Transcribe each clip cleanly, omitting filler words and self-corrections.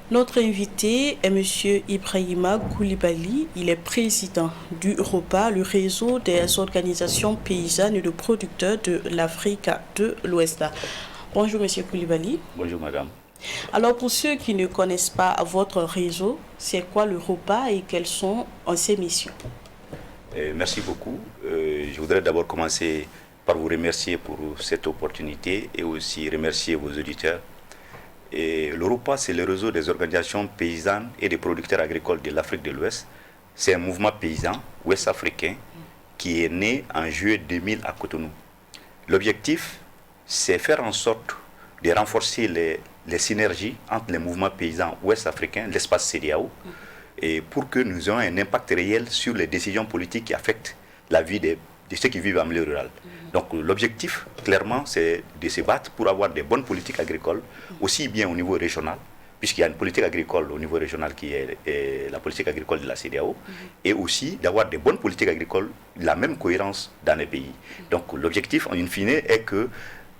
Notre invité est M. Ibrahima Koulibaly. Il est président du ROPA, le réseau des organisations paysannes et de producteurs de l'Afrique de l'Ouest. Bonjour M. Koulibaly. Bonjour madame. Alors pour ceux qui ne connaissent pas votre réseau, c'est quoi le ROPA et quelles sont ses missions? Merci beaucoup. Je voudrais d'abord commencer par vous remercier pour cette opportunité et aussi remercier vos auditeurs. L'Europa, c'est le réseau des organisations paysannes et des producteurs agricoles de l'Afrique de l'Ouest. C'est un mouvement paysan ouest-africain qui est né en juillet 2000 à Cotonou. L'objectif, c'est faire en sorte de renforcer les synergies entre les mouvements paysans ouest-africains, l'espace CEDEAO, et pour que nous ayons un impact réel sur les décisions politiques qui affectent la vie de ceux qui vivent en milieu rural. Donc l'objectif, clairement, c'est de se battre pour avoir des bonnes politiques agricoles, aussi bien au niveau régional, puisqu'il y a une politique agricole au niveau régional qui est la politique agricole de la CEDEAO, et aussi d'avoir des bonnes politiques agricoles, la même cohérence dans les pays. Donc l'objectif, en fine, est que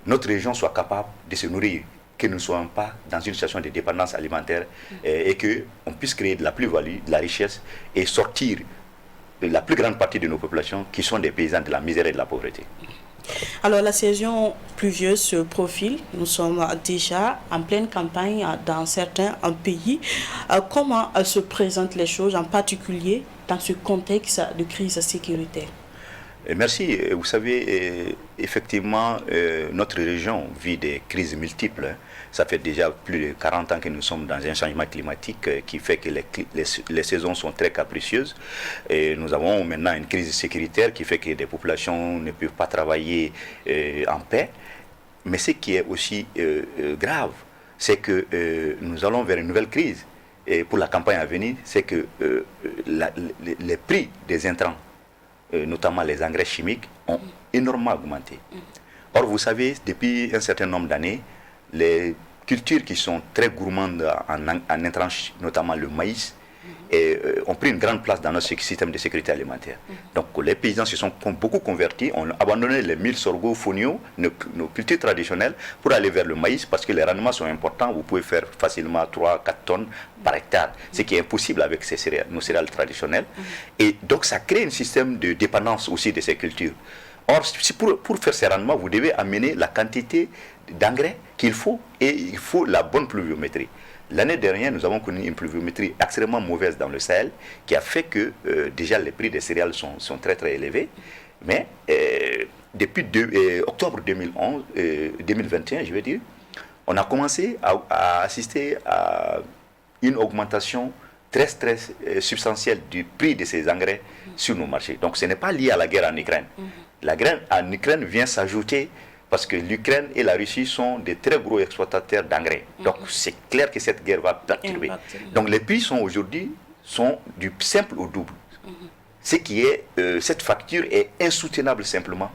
notre région soit capable de se nourrir, que nous ne soyons pas dans une situation de dépendance alimentaire et qu'on puisse créer de la plus-value, de la richesse et sortir de la plus grande partie de nos populations qui sont des paysans de la misère et de la pauvreté. Alors la saison pluvieuse se profile, nous sommes déjà en pleine campagne dans certains pays. Comment se présentent les choses, en particulier dans ce contexte de crise sécuritaire? Merci. Vous savez, effectivement, notre région vit des crises multiples. Ça fait déjà plus de 40 ans que nous sommes dans un changement climatique qui fait que les saisons sont très capricieuses. Et nous avons maintenant une crise sécuritaire qui fait que des populations ne peuvent pas travailler en paix. Mais ce qui est aussi grave, c'est que nous allons vers une nouvelle crise. Et pour la campagne à venir, c'est que les prix des intrants, notamment les engrais chimiques, ont énormément augmenté. Or, vous savez, depuis un certain nombre d'années, les cultures qui sont très gourmandes en intrants, notamment le maïs, ont pris une grande place dans notre système de sécurité alimentaire. Donc les paysans se sont beaucoup convertis, ont abandonné les mil, sorgho, fonio, nos cultures traditionnelles, pour aller vers le maïs parce que les rendements sont importants. Vous pouvez faire facilement 3-4 tonnes par hectare, ce qui est impossible avec nos céréales traditionnelles. Et donc ça crée un système de dépendance aussi de ces cultures. Or, pour faire ces rendements, vous devez amener la quantité d'engrais qu'il faut et il faut la bonne pluviométrie. L'année dernière, nous avons connu une pluviométrie extrêmement mauvaise dans le Sahel qui a fait que déjà les prix des céréales sont très très élevés. Mais depuis octobre 2021, je veux dire, on a commencé à assister à une augmentation très substantielle du prix de ces engrais sur nos marchés. Donc ce n'est pas lié à la guerre en Ukraine. La guerre en Ukraine vient s'ajouter parce que l'Ukraine et la Russie sont des très gros exploitateurs d'engrais. Donc c'est clair que cette guerre va perturber. Donc les prix aujourd'hui sont du simple au double. Ce qui est, cette facture est insoutenable simplement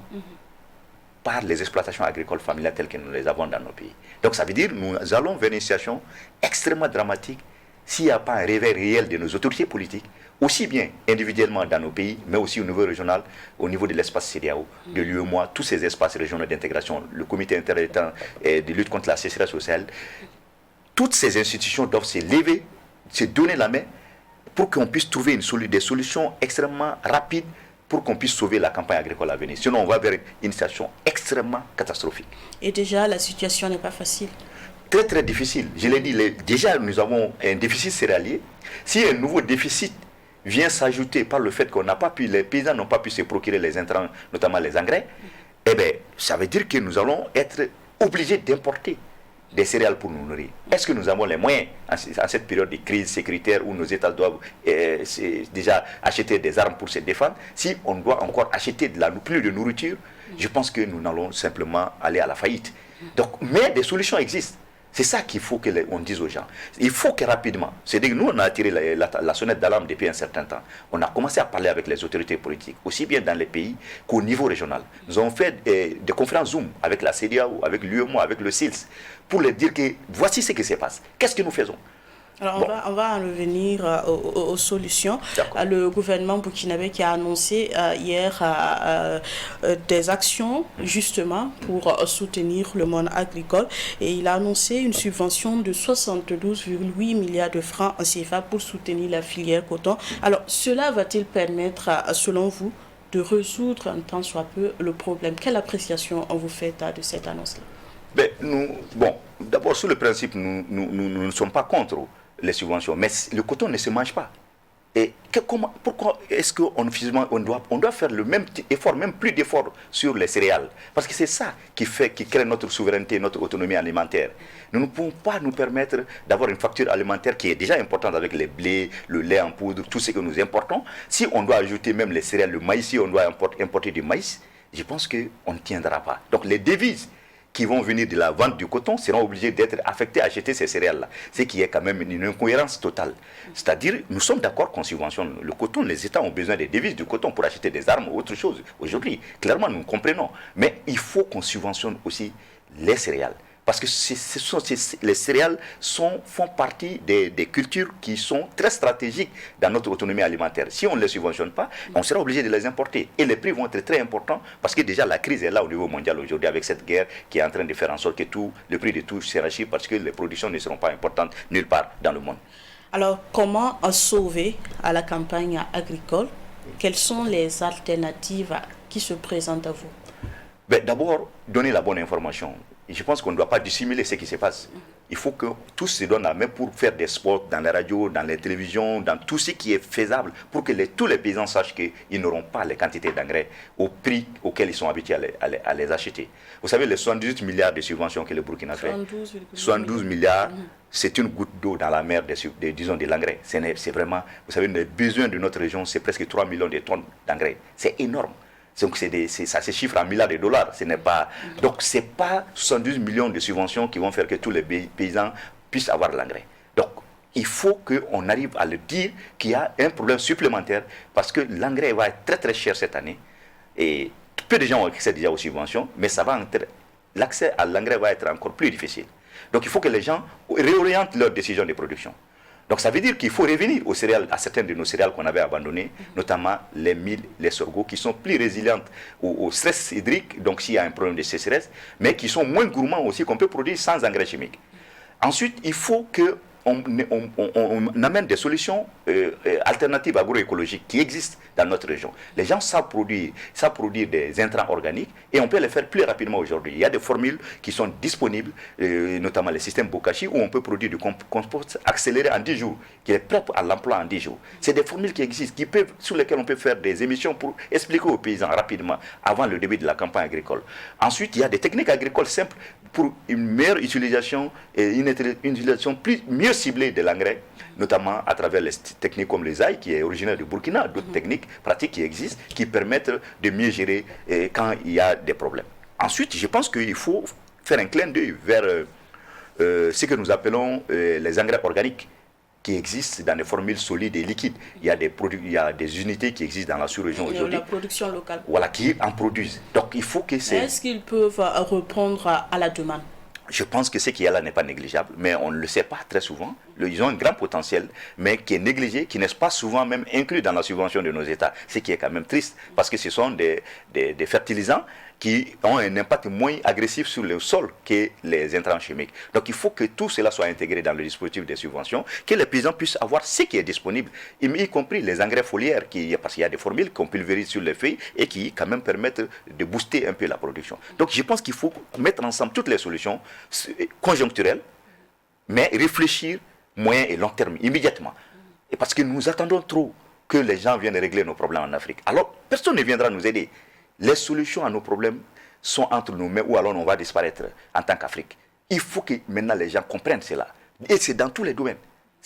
par les exploitations agricoles familiales telles que nous les avons dans nos pays. Donc ça veut dire que nous allons vers une situation extrêmement dramatique s'il n'y a pas un réveil réel de nos autorités politiques, aussi bien individuellement dans nos pays, mais aussi au niveau régional, au niveau de l'espace CEDEAO, de l'UEMOA, tous ces espaces régionaux d'intégration, le comité interdétant de lutte contre la sécheresse sociale. Toutes ces institutions doivent se lever, se donner la main pour qu'on puisse trouver des solutions extrêmement rapides pour qu'on puisse sauver la campagne agricole à venir. Sinon, on va vers une situation extrêmement catastrophique. Et déjà, la situation n'est pas facile. Très très difficile. Je l'ai dit, déjà nous avons un déficit céréalier. Si un nouveau déficit vient s'ajouter par le fait qu'on n'a pas pu, les paysans n'ont pas pu se procurer les intrants, notamment les engrais, eh bien, ça veut dire que nous allons être obligés d'importer des céréales pour nous nourrir. Est-ce que nous avons les moyens, en cette période de crise sécuritaire où nos États doivent déjà acheter des armes pour se défendre, si on doit encore acheter plus de nourriture, je pense que nous allons simplement aller à la faillite. Donc, mais des solutions existent. C'est ça qu'il faut qu'on dise aux gens. Il faut que rapidement, c'est-à-dire que nous on a tiré la sonnette d'alarme depuis un certain temps. On a commencé à parler avec les autorités politiques, aussi bien dans les pays qu'au niveau régional. Nous avons fait des conférences Zoom avec la CEDEAO, avec l'UEMOA, avec le SILS, pour leur dire que voici ce qui se passe. Qu'est-ce que nous faisons? Alors Bon, on va en revenir aux solutions. d'accord. Le gouvernement burkinabé qui a annoncé hier des actions justement pour soutenir le monde agricole et il a annoncé une subvention de 72,8 milliards de francs en CFA pour soutenir la filière coton. Alors cela va-t-il permettre, selon vous, de résoudre un tant soit peu le problème? Quelle appréciation vous faites de cette annonce-là? Ben, bon, d'abord, sur le principe, nous ne sommes pas contre les subventions, mais le coton ne se mange pas. Et pourquoi est-ce qu'on on doit faire le même effort, même plus d'efforts sur les céréales? Parce que c'est ça qui crée notre souveraineté, notre autonomie alimentaire. Nous ne pouvons pas nous permettre d'avoir une facture alimentaire qui est déjà importante avec les blés, le lait en poudre, tout ce que nous importons. Si on doit ajouter même les céréales, le maïs, si on doit importer du maïs, je pense qu'on ne tiendra pas. Donc les devises qui vont venir de la vente du coton seront obligés d'être affectés à acheter ces céréales-là. Ce qui est quand même une incohérence totale. C'est-à-dire, nous sommes d'accord qu'on subventionne le coton. Les États ont besoin des devises du coton pour acheter des armes ou autre chose. Aujourd'hui, clairement, nous comprenons. Mais il faut qu'on subventionne aussi les céréales. Parce que les céréales font partie des cultures qui sont très stratégiques dans notre autonomie alimentaire. Si on ne les subventionne pas, on sera obligé de les importer. Et les prix vont être très importants parce que déjà la crise est là au niveau mondial aujourd'hui avec cette guerre qui est en train de faire en sorte que le prix de tout s'enrichit parce que les productions ne seront pas importantes nulle part dans le monde. Alors, comment sauver à la campagne agricole? Quelles sont les alternatives qui se présentent à vous? Ben, d'abord, donner la bonne information. Et je pense qu'on ne doit pas dissimuler ce qui se passe. Il faut que tous se donnent la main pour faire des spots dans la radio, dans les télévisions, dans tout ce qui est faisable, pour que tous les paysans sachent qu'ils n'auront pas les quantités d'engrais au prix auquel ils sont habitués à les acheter. Vous savez, les 78 milliards de subventions que le Burkina fait, 72 milliards, c'est une goutte d'eau dans la mer disons, de l'engrais. C'est vraiment, vous savez, les besoins de notre région, c'est presque 3 millions de tonnes d'engrais. C'est énorme. Donc ça se chiffre en milliards de dollars. Ce n'est pas, donc ce n'est pas 72 millions de subventions qui vont faire que tous les paysans puissent avoir de l'engrais. Donc il faut qu'on arrive à le dire qu'il y a un problème supplémentaire parce que l'engrais va être très très cher cette année. Et peu de gens ont accès déjà aux subventions, mais l'accès à l'engrais va être encore plus difficile. Donc il faut que les gens réorientent leurs décisions de production. Donc ça veut dire qu'il faut revenir aux céréales, à certaines de nos céréales qu'on avait abandonnées, notamment les milles, les sorgho, qui sont plus résilientes au stress hydrique, donc s'il y a un problème de sécheresse, mais qui sont moins gourmands aussi, qu'on peut produire sans engrais chimiques. Ensuite, il faut qu'on amène des solutions alternatives agroécologiques qui existent dans notre région. Les gens savent produire des intrants organiques et on peut les faire plus rapidement aujourd'hui. Il y a des formules qui sont disponibles, notamment les systèmes Bokashi, où on peut produire du compost accéléré en 10 jours, qui est prêt à l'emploi en 10 jours. C'est des formules qui existent, sur lesquelles on peut faire des émissions pour expliquer aux paysans rapidement, avant le début de la campagne agricole. Ensuite, il y a des techniques agricoles simples pour une meilleure utilisation et une utilisation mieux ciblée de l'engrais, notamment à travers les techniques comme les AI, qui est originaire du Burkina, d'autres techniques pratiques qui existent, qui permettent de mieux gérer quand il y a des problèmes. Ensuite, je pense qu'il faut faire un clin d'œil vers ce que nous appelons les engrais organiques, qui existent dans des formules solides et liquides. Il y a des unités qui existent dans la sous-région aujourd'hui. La production locale. Voilà, qui en produisent. Donc il faut que Est-ce qu'ils peuvent répondre à la demande? Je pense que ce qu'il y a là n'est pas négligeable, mais on ne le sait pas très souvent. Ils ont un grand potentiel, mais qui est négligé, qui n'est pas souvent même inclus dans la subvention de nos États. Ce qui est quand même triste, parce que ce sont des fertilisants qui ont un impact moins agressif sur le sol que les intrants chimiques. Donc il faut que tout cela soit intégré dans le dispositif des subventions, que les paysans puissent avoir ce qui est disponible, y compris les engrais foliaires, parce qu'il y a des formules qu'on pulvérise sur les feuilles et qui quand même permettent de booster un peu la production. Donc je pense qu'il faut mettre ensemble toutes les solutions conjoncturelles, mais réfléchir moyen et long terme, immédiatement. Et parce que nous attendons trop que les gens viennent régler nos problèmes en Afrique. Alors personne ne viendra nous aider. Les solutions à nos problèmes sont entre nous, mais ou alors on va disparaître en tant qu'Afrique. Il faut que maintenant les gens comprennent cela. Et c'est dans tous les domaines.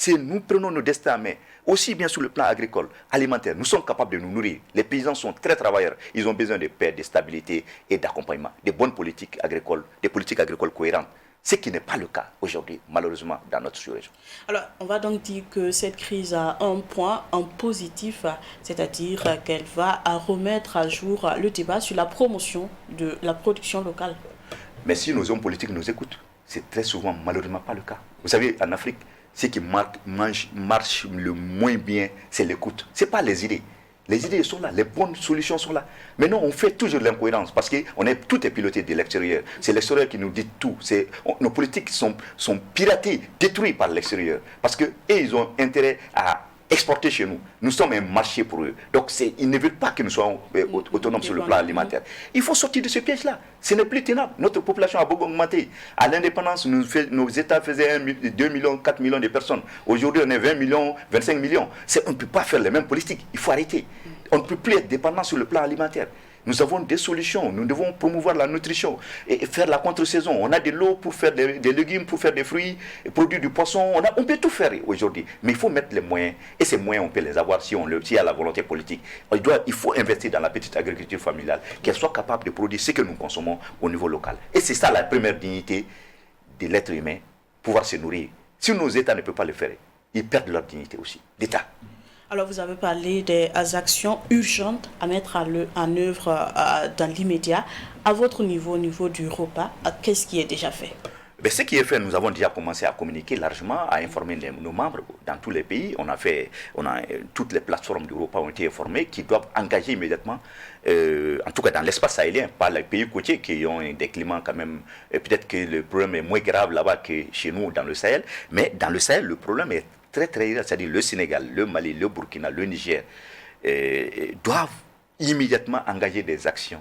Nous prenons nos destins en main, aussi bien sur le plan agricole, alimentaire. Nous sommes capables de nous nourrir. Les paysans sont très travailleurs. Ils ont besoin de paix, de stabilité et d'accompagnement, de bonnes politiques agricoles, des politiques agricoles cohérentes. Ce qui n'est pas le cas aujourd'hui, malheureusement, dans notre sous-région. Alors, on va donc dire que cette crise a un point en positif, c'est-à-dire qu'elle va remettre à jour le débat sur la promotion de la production locale. Mais si nos hommes politiques nous écoutent, c'est très souvent malheureusement pas le cas. Vous savez, en Afrique, ce qui marche le moins bien, c'est l'écoute. Ce n'est pas les idées. Les idées sont là, les bonnes solutions sont là. Mais non, on fait toujours l'incohérence parce que tout est piloté de l'extérieur. C'est l'extérieur qui nous dit tout. Nos politiques sont piratées, détruites par l'extérieur. Parce qu'eux, ils ont intérêt à exporter chez nous. Nous sommes un marché pour eux. Donc, ils ne veulent pas que nous soyons autonomes sur le plan alimentaire. Il faut sortir de ce piège-là. Ce n'est plus tenable. Notre population a beaucoup augmenté. À l'indépendance, nos États faisaient 2 millions, 4 millions de personnes. Aujourd'hui, on est 20 millions, 25 millions. On ne peut pas faire les mêmes politiques. Il faut arrêter. On ne peut plus être dépendant sur le plan alimentaire. Nous avons des solutions. Nous devons promouvoir la nutrition et faire la contre-saison. On a de l'eau pour faire des légumes, pour faire des fruits, produire du poisson. On peut tout faire aujourd'hui. Mais il faut mettre les moyens. Et ces moyens, on peut les avoir s'il y a la volonté politique. Il faut investir dans la petite agriculture familiale, qu'elle soit capable de produire ce que nous consommons au niveau local. Et c'est ça la première dignité de l'être humain, pouvoir se nourrir. Si nos États ne peuvent pas le faire, ils perdent leur dignité aussi, d'État. Alors, vous avez parlé des actions urgentes à mettre en œuvre dans l'immédiat. À votre niveau, au niveau du repas, qu'est-ce qui est déjà fait? Ce qui est fait, nous avons déjà commencé à communiquer largement, à informer nos membres dans tous les pays. Toutes les plateformes du repas ont été informées qui doivent engager immédiatement, en tout cas dans l'espace sahélien, pas les pays côtiers qui ont des climats quand même. Peut-être que le problème est moins grave là-bas que chez nous dans le Sahel, mais dans le Sahel, le problème est très grave, c'est-à-dire le Sénégal, le Mali, le Burkina, le Niger, doivent immédiatement engager des actions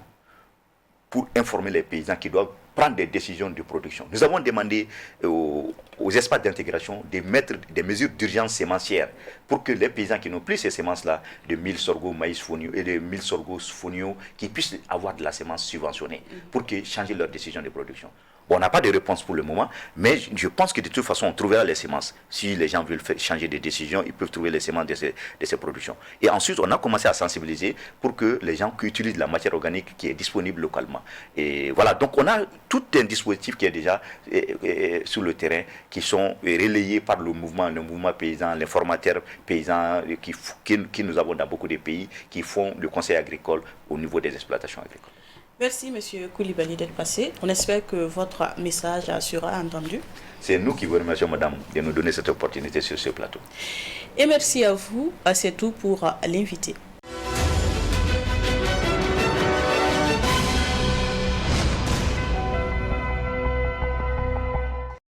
pour informer les paysans qui doivent prendre des décisions de production. Nous avons demandé aux espaces d'intégration de mettre des mesures d'urgence sémencière pour que les paysans qui n'ont plus ces semences-là, de mil, sorgho, maïs, fonio et de mil, sorgho, fonio, qui puissent avoir de la semence subventionnée pour changer leur décision de production. Bon, on n'a pas de réponse pour le moment, mais je pense que de toute façon, on trouvera les semences. Si les gens veulent changer de décision, ils peuvent trouver les semences de ces productions. Et ensuite, on a commencé à sensibiliser pour que les gens qui utilisent la matière organique qui est disponible localement. Et voilà, donc on a tout un dispositif qui est déjà sur le terrain, qui sont relayés par le mouvement paysan, les formateurs paysans qui nous avons dans beaucoup de pays, qui font le conseil agricole au niveau des exploitations agricoles. Merci, M. Koulibaly, d'être passé. On espère que votre message sera entendu. C'est nous qui vous remercions, madame, de nous donner cette opportunité sur ce plateau. Et merci à vous. C'est tout pour l'invité.